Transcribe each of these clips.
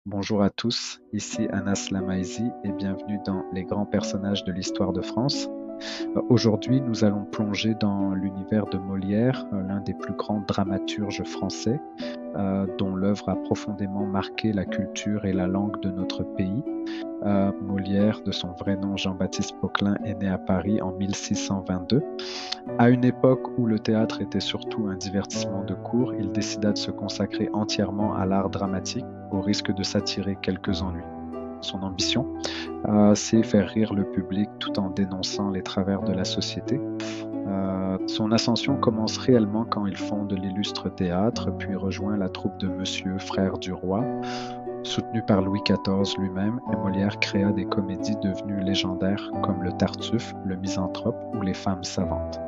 Bonjour à tous, ici Anas Lamaisi et bienvenue dans Les grands personnages de l'histoire de France. Aujourd'hui, nous allons plonger dans l'univers de Molière, l'un des plus grands dramaturges français, dont l'œuvre a profondément marqué la culture et la langue de notre pays. Molière, de son vrai nom Jean-Baptiste Poquelin, est né à Paris en 1622. À une époque où le théâtre était surtout un divertissement de cour, il décida de se consacrer entièrement à l'art dramatique, au risque de s'attirer quelques ennuis. Son ambition, c'est faire rire le public tout en dénonçant les travers de la société. Son ascension commence réellement quand il fonde l'illustre théâtre, puis rejoint la troupe de Monsieur, frère du roi. Soutenu par Louis XIV lui-même, Molière créa des comédies devenues légendaires comme le Tartuffe, le Misanthrope ou les Femmes savantes.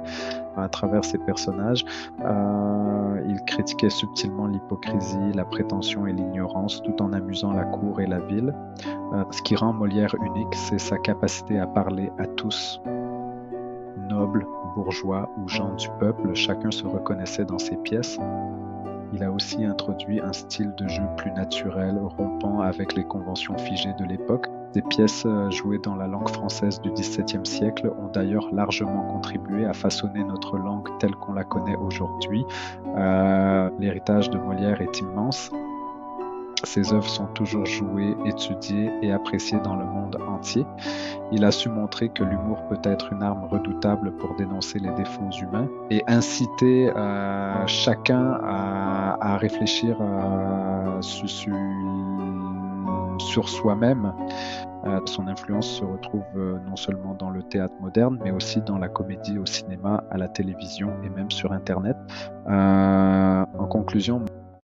À travers ses personnages, il critiquait subtilement l'hypocrisie, la prétention et l'ignorance, tout en amusant la cour et la ville. Ce qui rend Molière unique, c'est sa capacité à parler à tous, nobles, bourgeois ou gens du peuple, chacun se reconnaissait dans ses pièces. Il a aussi introduit un style de jeu plus naturel, rompant avec les conventions figées de l'époque. Des pièces jouées dans la langue française du XVIIe siècle ont d'ailleurs largement contribué à façonner notre langue telle qu'on la connaît aujourd'hui. L'héritage de Molière est immense. Ses œuvres sont toujours jouées, étudiées et appréciées dans le monde entier. Il a su montrer que l'humour peut être une arme redoutable pour dénoncer les défauts humains et inciter chacun à réfléchir sur soi-même. Son influence se retrouve non seulement dans le théâtre moderne, mais aussi dans la comédie au cinéma, à la télévision et même sur Internet. En conclusion,